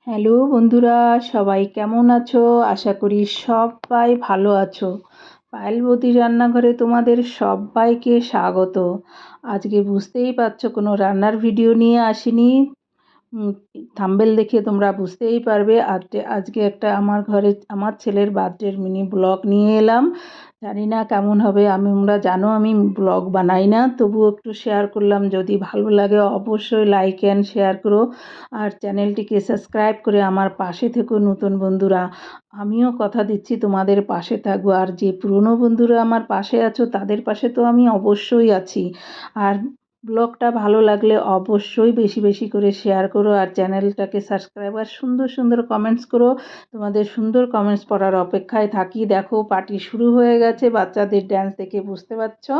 Hello বন্ধুরা, সবাই কেমন আছো? আশা করি সবাই ভালো আছো। পায়েল বৌদির রান্নাঘরে তোমাদের সবাইকে স্বাগত। আজকে বুঝতেই পারছো কোনো রান্নার ভিডিও নিয়ে আসিনি। থাম্বনেল দেখে তোমরা বুঝতেই পারবে আজকে একটা আমার ছেলের বার্থডের মিনি ব্লগ নিয়ে এলাম। জানি না কেমন হবে, তোমরা জানো আমি ব্লগ বানাই না, তবুও একটু শেয়ার করলাম। যদি ভালো লাগে অবশ্যই লাইক অ্যান্ড শেয়ার করো, আর চ্যানেলটিকে সাবস্ক্রাইব করে আমার পাশে থেকো নতুন বন্ধুরা। আমিও কথা দিচ্ছি তোমাদের পাশে থাকবো, আর যে পুরনো বন্ধুরা আমার পাশে আছো তাদের পাশে তো আমি অবশ্যই আছি। আর ব্লগটা ভালো লাগলে অবশ্যই বেশি বেশি করে শেয়ার করো, আর চ্যানেলটাকে সাবস্ক্রাইব, আর সুন্দর সুন্দর কমেন্টস করো। তোমাদের সুন্দর কমেন্টস পড়ার অপেক্ষায় থাকি। দেখো পার্টি শুরু হয়ে গেছে, বাচ্চাদের ড্যান্স দেখে বুঝতে পারছো।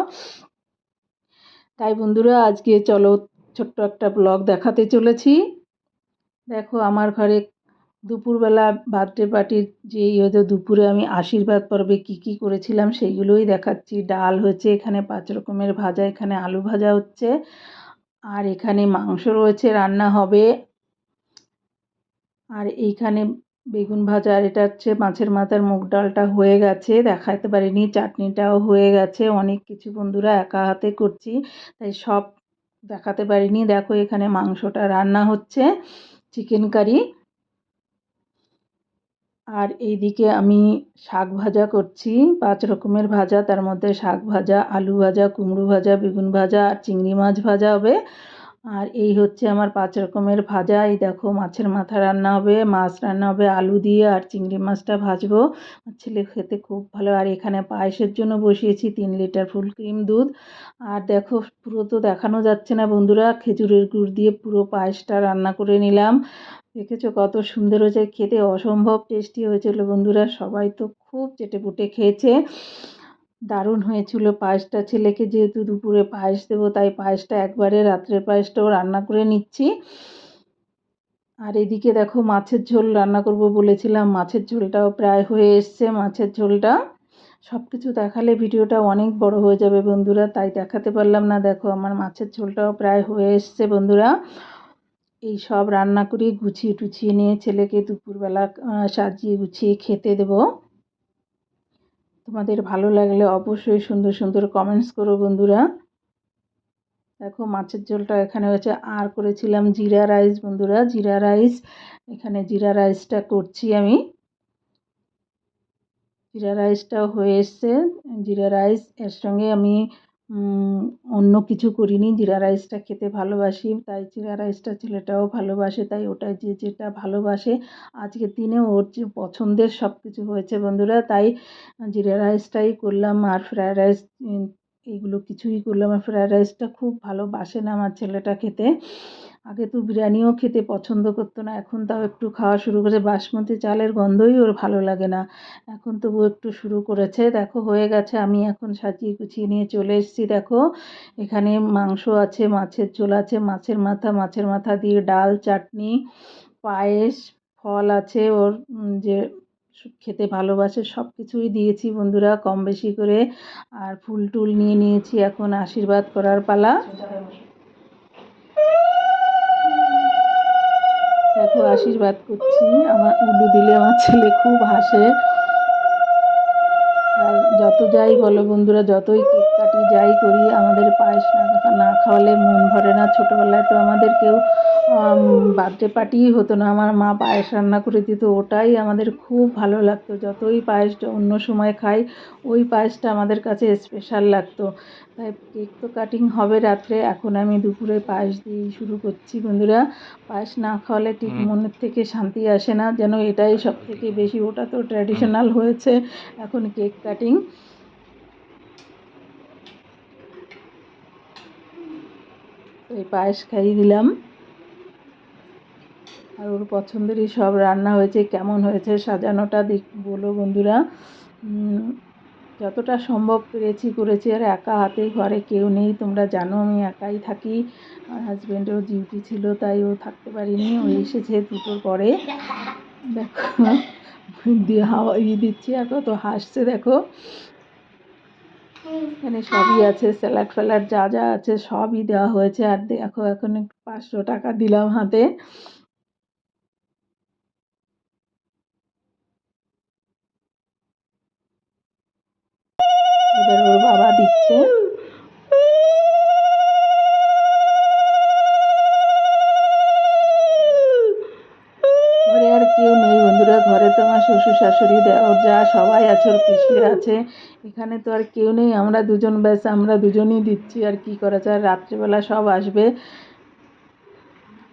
তাই বন্ধুরা আজকে চলো ছোট্ট একটা ব্লগ দেখাতে চলেছি। দেখো আমার ঘরে দুপুরবেলা বার্থডে পার্টির দুপুরে আমি আশীর্বাদ পর্বে কী কী করেছিলাম সেইগুলোই দেখাচ্ছি। ডাল হয়েছে, এখানে 5 রকমের ভাজা, এখানে আলু ভাজা হচ্ছে, আর এখানে মাংস রয়েছে, রান্না হবে। আর এইখানে বেগুন ভাজা, আর এটা হচ্ছে মাছের মাথার মুগ ডালটা হয়ে গেছে, দেখাতে পারিনি। চাটনিটাও হয়ে গেছে। অনেক কিছু বন্ধুরা একা হাতে করছি, তাই সব দেখাতে পারিনি। দেখো এখানে মাংসটা রান্না হচ্ছে, চিকেন কারি। আর এইদিকে আমি শাক ভাজা করছি, 5 রকমের ভাজা, তার মধ্যে শাক ভাজা, আলু ভাজা, কুমড়ো ভাজা, বেগুন ভাজা আর চিংড়ি মাছ ভাজা হবে। আর এই হচ্ছে আমার 5 রকমের ভাজা। এই দেখো মাছের মাথা রান্না হবে, মাছ রান্না হবে আলু দিয়ে, আর চিংড়ি মাছটা ভাজবো। আমার ছেলে খেতে খুব ভালো। আর এখানে পায়েসের জন্য বসিয়েছি 3 লিটার ফুল ক্রিম দুধ। আর দেখো পুরো তো দেখানো যাচ্ছে না বন্ধুরা, খেজুরের গুড় দিয়ে পুরো পায়েসটা রান্না করে নিলাম। দেখেছো কত সুন্দর হয়েছে, খেতে অসম্ভব টেস্টি হয়েছিল বন্ধুরা। সবাই তো খুব চেটেপুটে খেয়েছে, দারুণ হয়েছিল পায়েসটা। ছেলেকে যেহেতু দুপুরে পায়েস দেবো, তাই পায়েসটা একবারে রাত্রের পায়েসটাও রান্না করে নিচ্ছি। আর এদিকে দেখো মাছের ঝোল রান্না করব বলেছিলাম, মাছের ঝোলটাও প্রায় হয়ে এসছে। মাছের ঝোলটা সব কিছু দেখালে ভিডিওটা অনেক বড় হয়ে যাবে বন্ধুরা, তাই দেখাতে পারলাম না। দেখো আমার মাছের ঝোলটাও প্রায় হয়ে এসছে বন্ধুরা। এই সব রান্না করে গুছিয়ে টুছিয়ে নিয়ে ছেলেকে দুপুরবেলা সাজিয়ে গুছিয়ে খেতে দেব। তোমাদের ভালো লাগলে অবশ্যই সুন্দর সুন্দর কমেন্টস করো বন্ধুরা। দেখো মাছের ঝোলটা এখানে হয়েছে। আর করেছিলাম জিরা রাইস বন্ধুরা, জিরা রাইস। এখানে জিরা রাইসটা করছি আমি। জিরা রাইসটাও হয়ে এসছে। জিরা রাইস এর সঙ্গে আমি অন্য কিছু করিনি, জিরা রাইসটা খেতে ভালোবাসি, তাই জিরা রাইসটা ছেলেটাও ভালোবাসে, তাই ওটা যে যেটা ভালোবাসে। আজকের দিনে ওর যে পছন্দের সব কিছু হয়েছে বন্ধুরা, তাই জিরা রাইসটাই করলাম। আর ফ্রায়েড রাইস এইগুলো কিছুই করলাম। আর ফ্রায়েড রাইসটা খুব ভালোবাসে না আমার ছেলেটা খেতে। আগে তো বিরিয়ানিও খেতে পছন্দ করতো না, এখন তাও একটু খাওয়া শুরু করেছে। বাসমতি চালের গন্ধই ওর ভালো লাগে না, এখন তবু একটু শুরু করেছে। দেখো হয়ে গেছে, আমি এখন সাজিয়ে গুছিয়ে নিয়ে চলে এসেছি। দেখো এখানে মাংস আছে, মাছের ঝোল আছে, মাছের মাথা দিয়ে ডাল, চাটনি, পায়েস, ফল আছে ওর যে খেতে ভালোবাসে, সব কিছুই দিয়েছি বন্ধুরা কম বেশি করে। আর ফুল টুল নিয়ে নিয়েছি, এখন আশীর্বাদ করার পালা। দেখো আশীর্বাদ করছি। আমার উলু দিলে আমার ছেলে খুব হাসে। আর যত যাই বলো বন্ধুরা, যতই কেক কাটি যাই করি, আমাদের পায়েস না খাওয়ালে মন ভরে না। ছোটোবেলায় তো আমাদের কেউ বার্থডে পার্টিই হতো না, আমার মা পায়েস রান্না করে দিত, ওটাই আমাদের খুব ভালো লাগতো। যতই পায়েসটা অন্য সময় খাই, ওই পায়েসটা আমাদের কাছে স্পেশাল লাগতো। তাই কেক তো কাটিং হবে রাত্রে, এখন আমি দুপুরে পায়েস দিয়েই শুরু করছি বন্ধুরা। পায়েস না খাওয়ালে ঠিক মনের থেকে শান্তি আসে না, যেন এটাই সব থেকে বেশি। ওটা তো ট্র্যাডিশনাল হয়েছে, এখন কেক কাটিং। এই পায়েস খাইয়ে দিলাম। আর ওর পছন্দেরই সব রান্না হয়েছে। কেমন হয়েছে সাজানোটা বলো বন্ধুরা। যতটা সম্ভব পেরেছি করেছি। আর একা হাতে, ঘরে কেউ নেই, তোমরা জানো আমি একাই থাকি। আর হাজব্যান্ডেরও ডিউটি ছিল, তাই ও থাকতে পারিনি, ও এসেছে 2টোর পরে। দেখো দিয়ে হাওয়া দিচ্ছি, আর কত হাসছে দেখো। এখানে সবই আছে, স্যালাড ফ্যালাড যা যা আছে সবই দেওয়া হয়েছে। আর দেখো এখন 500 টাকা দিলাম হাতে। দিচ্ছে। ঘরে আর কেউ নেই বন্ধুরা, ঘরে তো আমার শ্বশুর শাশুড়ি দেওর যা সবাই আছে, ওর পিসিরা আছে, এখানে তো আর কেউ নেই, আমরা দুজন ব্যাস, আমরা দুজনই দিচ্ছি। আর কি করা যায়, রাত্রিবেলা সব আসবে।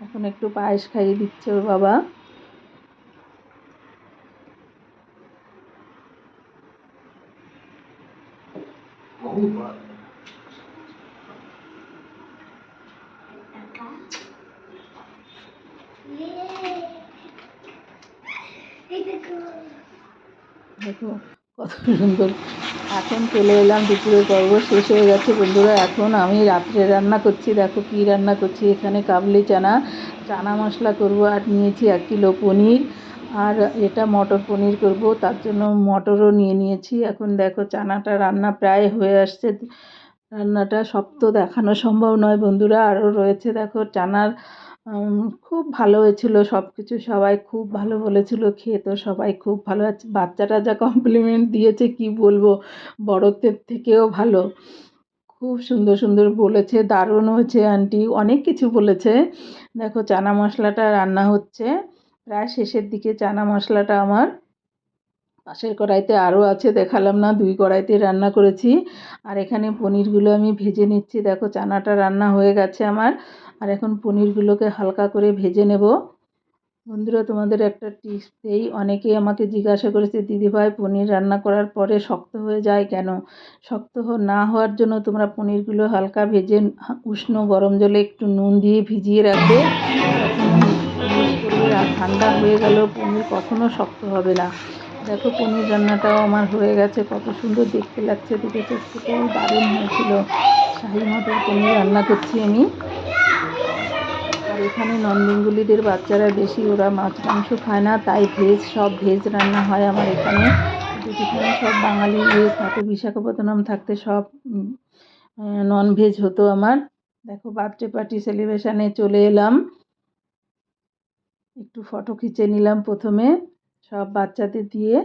এখন একটু পায়েস খাইয়ে দিচ্ছে ওর বাবা। দেখো কত সুন্দর। এখন চলে এলাম, দুপুরের পর্ব শেষ হয়ে গেছে বন্ধুরা। এখন আমি রাত্রে রান্না করছি। দেখো কি রান্না করছি, এখানে কাবলি চানা, চানা মশলা করব, আর নিয়েছি 1 কিলো পনির, আর এটা মটর পনির করব, তার জন্য মটরও নিয়ে নিয়েছি। এখন দেখো চানাটা রান্না প্রায় হয়ে আসছে। রান্নাটা সব তো দেখানো সম্ভব নয় বন্ধুরা, আরও রয়েছে। দেখো চানার খুব ভালো হয়েছিল সব কিছু, সবাই খুব ভালো বলেছিল, খেয়ে তো সবাই খুব ভালো আছে। বাচ্চারা যা কমপ্লিমেন্ট দিয়েছে কি বলবো, বড়দের থেকেও ভালো। খুব সুন্দর সুন্দর বলেছে, দারুণ হয়েছে আন্টি, অনেক কিছু বলেছে। দেখো চানা মশলাটা রান্না হচ্ছে, প্রায় শেষের দিকে চানা মশলাটা আমার। পাশের কড়াইতে আরও আছে, দেখালাম না, 2 কড়াইতে রান্না করেছি। আর এখানে পনিরগুলো আমি ভেজে নিচ্ছি। দেখো চানাটা রান্না হয়ে গেছে আমার, আর এখন পনিরগুলোকে হালকা করে ভেজে নেব। বন্ধুরা তোমাদের একটা টিপস দেই, অনেকেই আমাকে জিজ্ঞাসা করেছে দিদিভাই পনির রান্না করার পরে শক্ত হয়ে যায় কেন? শক্ত না হওয়ার জন্য তোমরা পনিরগুলো হালকা ভেজে উষ্ণ গরম জলে একটু নুন দিয়ে ভিজিয়ে রাখবে। ইউজ করবে, আর ঠান্ডা হয়ে গেলেও পনির কখনো শক্ত হবে না। দেখো পনির রান্নাটাও আমার হয়ে গেছে, কত সুন্দর দেখতে লাগছে, দেখেছো খেতেও দারুণ হয়েছিল। শাহি মটর পনির রান্না করছি আমি। আর এখানে নন বেঙ্গলিদের বাচ্চারা বেশি, ওরা মাছ মাংস খায় না, তাই সব ভেজ রান্না হয় আমার এখানে। কিন্তু যেখানে সব বাঙালি থাকে, বিশাখাপত্তনম থাকতে সব নন ভেজ হতো আমার। দেখো বার্থডে পার্টি সেলিব্রেশানে চলে এলাম, একটু ফটো খিচে নিলাম প্রথমে সব বাচ্চাদের দিয়ে।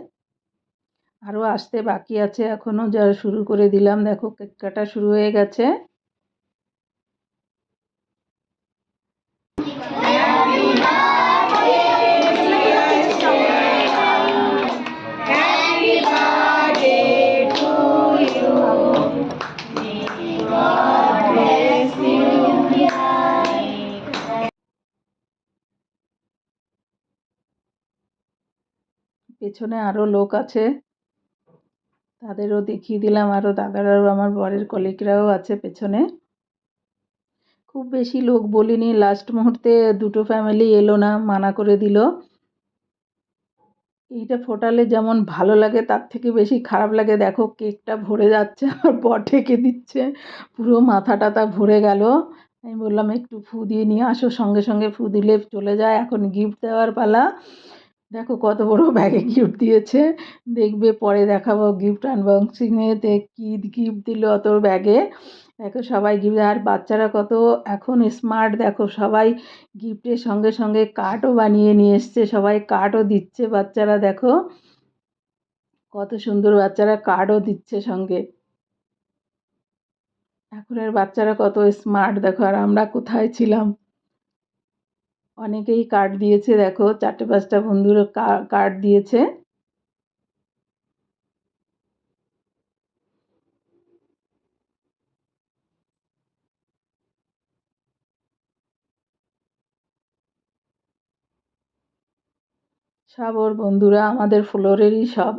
আরও আসতে বাকি আছে, এখনও যা শুরু করে দিলাম। দেখো কেক কাটা শুরু হয়ে গেছে। পেছনে আরও লোক আছে, তাদেরও দেখিয়ে দিলাম। আরও দাদারাও, আমার বরের কলিগরাও আছে পেছনে। খুব বেশি লোক বলিনি, লাস্ট মুহূর্তে 2টো ফ্যামিলি এলো না, মানা করে দিল। এইটা ফোটালে যেমন ভালো লাগে, তার থেকে বেশি খারাপ লাগে। দেখো কেকটা ভরে যাচ্ছে, আমার বর ঢেকে দিচ্ছে, পুরো মাথা টাথা ভরে গেল। আমি বললাম একটু ফু দিয়ে নিয়ে আসো, সঙ্গে সঙ্গে ফু দিলে চলে যায়। এখন গিফট দেওয়ার পালা। দেখো কত বড় ব্যাগে গিফট দিয়েছে, দেখবে পরে দেখাবো গিফট আনবক্সিংয়ে কী গিফট দিল অত ব্যাগে। দেখো সবাই গিফট, আর বাচ্চারা কত এখন স্মার্ট, দেখো সবাই গিফটের সঙ্গে সঙ্গে কার্ডও বানিয়ে নিয়ে এসছে, সবাই কার্ডও দিচ্ছে বাচ্চারা। দেখো কত সুন্দর, বাচ্চারা কার্ডও দিচ্ছে সঙ্গে। এখনের বাচ্চারা কত স্মার্ট দেখো, আর আমরা কোথায় ছিলাম। অনেকেই কার্ড দিয়েছে, দেখো 4-5টা বন্ধুর কার্ড দিয়েছে। সব ওর বন্ধুরা, আমাদের ফ্লোরেরই সব,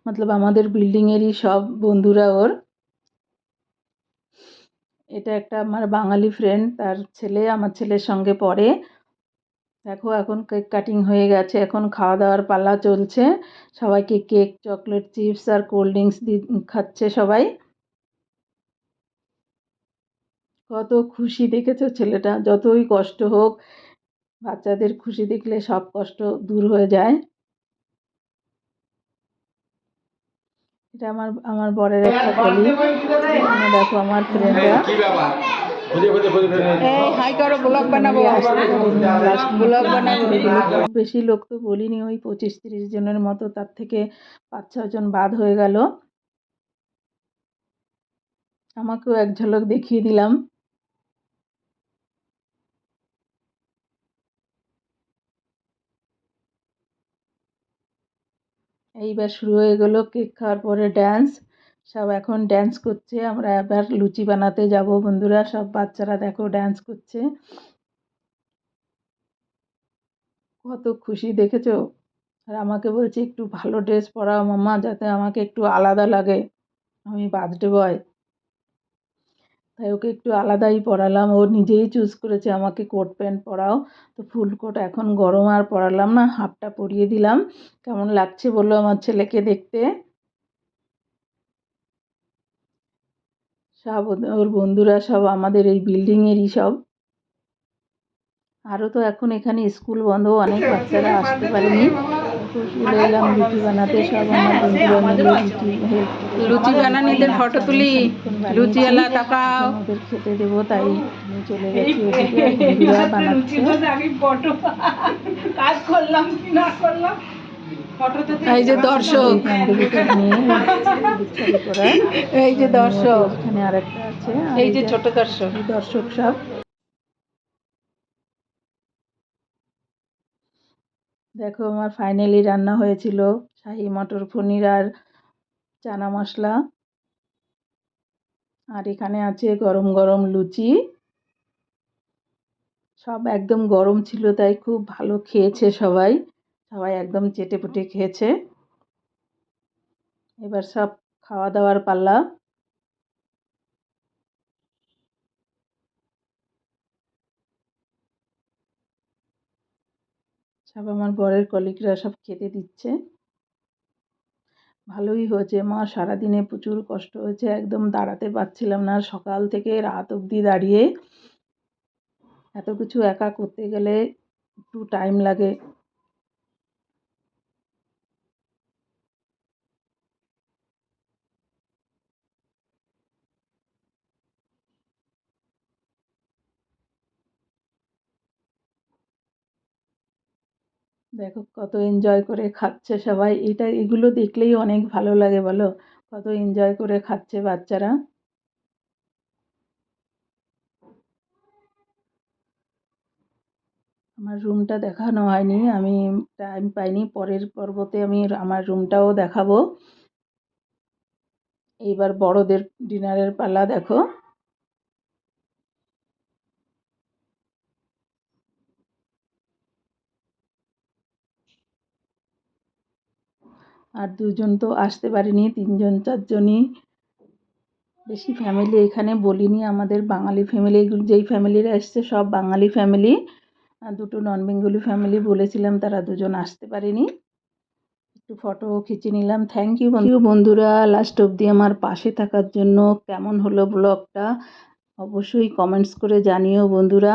মতলব আমাদের বিল্ডিংয়েরই সব বন্ধুরা ওর। এটা একটা আমার বাঙালি ফ্রেন্ড, তার ছেলে আমার ছেলের সঙ্গে পড়ে। দেখো এখন কেক কাটিং হয়ে গেছে, এখন খাওয়া দাওয়ার পালা চলছে। সবাইকে কেক, চকলেট, চিপস আর কোল্ড ড্রিঙ্কস খাচ্ছে সবাই। কত খুশি দেখেছো ছেলেটা, যতই কষ্ট হোক বাচ্চাদের খুশি দেখলে সব কষ্ট দূর হয়ে যায়। এটা আমার আমার বরের একটা কলিগ। এখানে দেখো আমার ফ্রেন্ডরা। হাই করো, ব্লগ বানাবো, ব্লগ বানাবো। খুব বেশি লোক তো বলিনি, ওই 25-30 জনের মতো, তার থেকে 5-6 জন বাদ হয়ে গেল। আমাকেও এক ঝলক দেখিয়ে দিলাম। এইবার শুরু হয়ে গেল কেক খাওয়ার পরে ড্যান্স। সব এখন ড্যান্স করছে। আমরা এবার লুচি বানাতে যাব বন্ধুরা। সব বাচ্চারা দেখো ড্যান্স করছে। কত খুশি দেখেছো? আর আমাকে বলছে একটু ভালো ড্রেস পরাও মাম্মা, যাতে আমাকে একটু আলাদা লাগে, আমি বার্থডে বয়। তাই ওকে একটু আলাদাই পরালাম। ও নিজেই চুজ করেছে আমাকে কোট প্যান্ট পরাও। তো ফুল কোট এখন গরম আর পরালাম না, হাফটা পরিয়ে দিলাম। কেমন লাগছে বললো আমার ছেলেকে দেখতে। সব ওর বন্ধুরা সব আমাদের এই বিল্ডিংয়েরই সব। আরও তো এখন এখানে স্কুল বন্ধ, অনেক বাচ্চারা আসতে পারেনি। তো চলে এলাম রুটি বানাতে। সব আমার বন্ধুরা মিলে রুটি হেল্প করে লুচি বানানিদের ফটো তুলি। লুচিওয়ালা তাকাও। ওদের খেতে দেবো, তাই আমি চলে গেছি ওদিকে। বন্ধুরা বানাচ্ছে। কাজ করলাম কি না করলাম, এই যে দর্শক, এই যে দর্শক, এখানে আরেকটা আছে, এই যে ছোট দর্শক। দর্শক সব। দেখো আমার ফাইনালি রান্না হয়েছিল শাহি মটর পনির আর চানা মশলা। আর এখানে আছে গরম গরম লুচি। সব একদম গরম ছিল, তাই খুব ভালো খেয়েছে সবাই। সবাই একদম চেটেপুটে খেয়েছে। এবার সব খাওয়া দাওয়ার পাল্লা। সব আমার বরের কলিগরা সব খেতে দিচ্ছে। ভালোই হয়েছে মা, সারাদিনে প্রচুর কষ্ট হয়েছে, একদম দাঁড়াতে পারছিলাম না, সকাল থেকে রাত অবধি দাঁড়িয়ে। এত কিছু একা করতে গেলে একটু টাইম লাগে। দেখো কত এনজয় করে খাচ্ছে সবাই। এগুলো দেখলেই অনেক ভালো লাগে বলো, কত এনজয় করে খাচ্ছে বাচ্চারা। আমার রুমটা দেখানো হয়নি, আমি টাইম পাইনি। পরের পর্বতে আমি আমার রুমটাও দেখাবো। এইবার বড়দের ডিনারের পালা দেখো। আর দুজন তো আসতে পারেনি, 3জন 4জনই। বেশি ফ্যামিলি এখানে বলিনি, আমাদের বাঙালি ফ্যামিলি, যেই ফ্যামিলিরা এসছে সব বাঙালি ফ্যামিলি। আর 2টো নন বেঙ্গলি ফ্যামিলি বলেছিলাম, তারা 2জন আসতে পারেনি। একটু ফটো খিঁচে নিলাম। থ্যাংক ইউ বন্ধুরা লাস্ট অবধি আমার পাশে থাকার জন্য। কেমন হলো ব্লগটা অবশ্যই কমেন্টস করে জানিও বন্ধুরা।